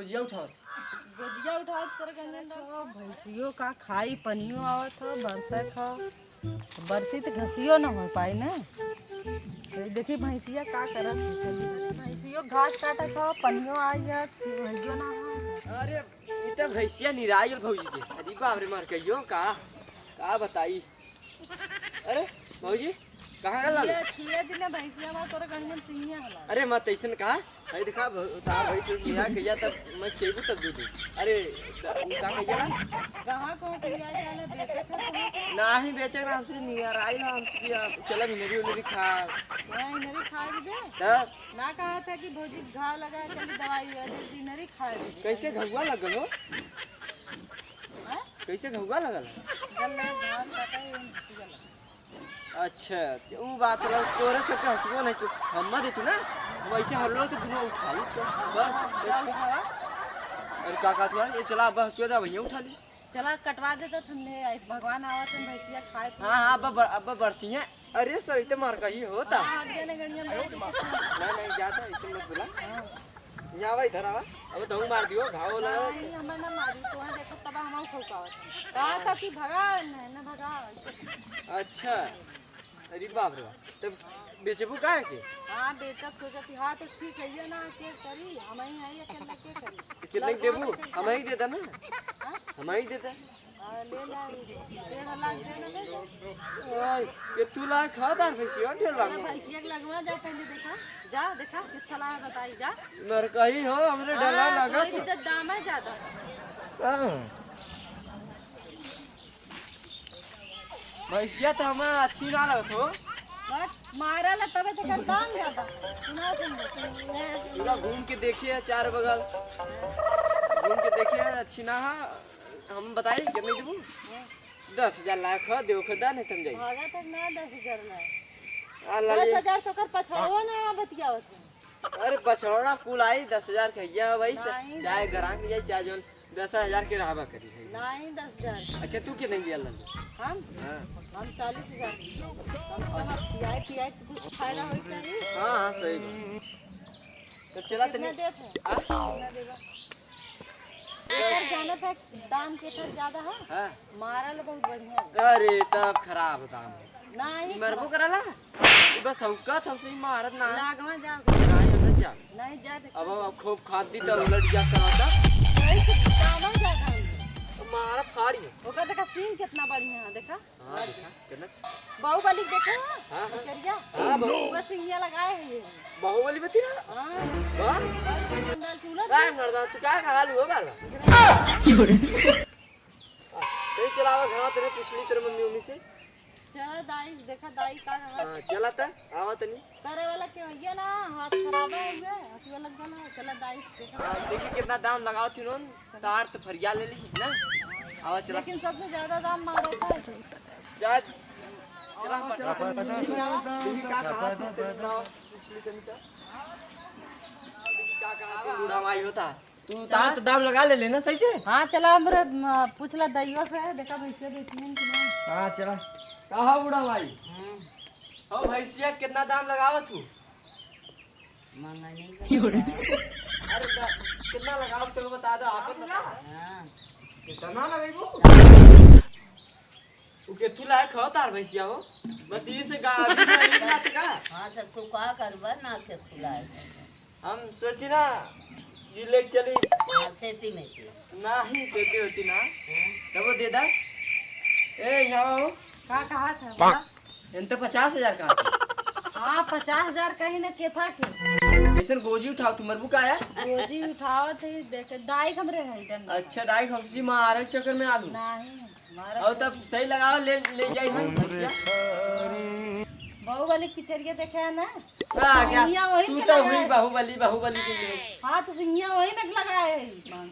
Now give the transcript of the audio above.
गोजिया उठाओ तर भैंसियों का खाई पनियो आवत हो बरसा खाओ बरसी तो घसियो न हो पाई ना। तो देखी भैंसिया का करत भैंसियों घास काटत हो पनियो आई है भैंसियो ना हो। अरे ये तो भैंसिया निरायल भौजी के अरे बाप रे मार कहियो का बताई। अरे भौजी कहाँ गल ये छिए दिन भैंसिया में तोरे गणियन सिंहिया हला। अरे मत ऐसन कहा भाई देखा तार भाई से निहा कहिया तब मैं खेबू तब दूध अरे का कहिया कहां को पिया चले बेचे खा नहीं बेचे ना हमसे निहा राई ना हमसे चला मिनरी खा नहीं नरी खा दे तब ना कहा था कि भौजी घाव लगा चल दवाई दे नरी खा दे। कैसे घुआ लगल हो कैसे घुआ लगल गल घास काटा गल। अच्छा वो बात है तोरे से हंसबो नहीं हम दे तू ना वैसे हर लोग तो दुनिया उठा ली तो बस। अरे का तू ये चला अब हंसुआ दे भैया उठा ली चला कटवा दे तो ठंडे भगवान आवत है भैंसिया खाए। हां अब बरसिया अरे सर इते मार का ही होता नहीं जाता इसे मत बुला यहाँ भाई इधर आवा अब तो मार दियो घाव लगा नहीं हम ना मारी तो है देखो तब हम ठोकावत का था कि भगा ना भगा। अच्छा अरे बाप रे तब बेचबू का है के हां बेचब सोचत हां तो ठीक है ये ना के करी हम ही है ये के करी कितने देबू हम ही देता ना हम ही देता ले ला 1.5 लाख दे ना ओए के तू ला खा दार भैंसिया 1.5 लाख भैंसिया के लगवा जा पहले देखा कितना ला बताई जा मर कही हो हमरे डला लगा तो इधर दाम है ज्यादा। भैंसिया तो हमें अच्छी ना लगत हो बस मारा ला तबे तो कर दाम ज्यादा सुना पूरा घूम के देखिए चार बगल घूम के देखिए अच्छी ना हम बताइए कितने देबू 10,000 लाख हो देव खुदा नहीं तुम जाइए भागा तक ना 10,000 ना 10,000 तो कर पछड़वा ना बतियावत। अरे पछौड़ा कुल आई 10,000 कहिया वही चाहे ग्राहक जाए चाहे जो 10,000 के रहबा करी नहीं 10,000। अच्छा तू कितने दिया लन हम 40,000 हम पीआई कुछ फायदा होई चाहिए। हां सही तो चला तने देत है कितना देगा एकर जाना था दाम के तर ज्यादा है। हां मारल बहुत बढ़िया अरे तब खराब दाम नहीं मरबो करला बस औकात हमसे मारत ना लागवा जा नहीं हम जा नहीं जा अब खूब खाद दी तो उलट जा करता दाम ज्यादा मारा फाड़ी ओका देखा सीन कितना बढ़िया है देखा। हां देखा कितना बाहुबली देखा हां चरिया हां बस सिंगिया लगाए हैं ये बाहुबली बती ना हां वाह डाल के उलट काय मरदा तू का हाल हो बाला तो चलावा घर तेरे पूछली तेरे मम्मी उम्मी से चल दाई देखा दाई का हाथ हां चला त आवा तनी करे वाला के भैया ना हाथ खराब हो गया हंसी वाला गला चला दाई देखा देखी कितना दाम लगाओ थी नोन तार तो फरिया ले ली ना आवा चला लेकिन सबसे ज्यादा दाम मारे था जा चला देखी का कहा पूछली तनी चा देखी का कहा तू बूढ़ा माई होता तू तार तो दाम लगा ले लेना सही से। हां चला हमरे पूछला दैयो से देखा भैंसिया बेचनी कि ना। हां चला कहा बूढ़ा भाई हो भैंसिया कितना दाम लगावत तू महंगा नहीं अरे कितना लगाओ तो बता दो आप बता हां कितना लगाइबो उ के तू लायक हो तार भैंसिया हो बस ये से गाड़ी में एक लाख का। हां तो तू का करबा ना के सुलाए हम सोची ना ये ले चली खेती में नहीं खेती होती ना तब वो दे दा ए यहाँ हो का कहा था इन तो 50,000 का हां 50,000 कहीं ना के था के कैसे गोजी उठाओ तू मरबू का आया गोजी उठाओ थे देख दाई हमरे है अच्छा डाई हमसी मारे चक्कर में आलू नहीं मारा और तब सही लगाओ ले जाई हम भैंसिया बाहुबली पिक्चरिया देखे है ना आ गया सिंगिया वही तू में तो लगाए। हुई बाहुबली के लिए हाँ तो सिंगिया वही में लगाए हैं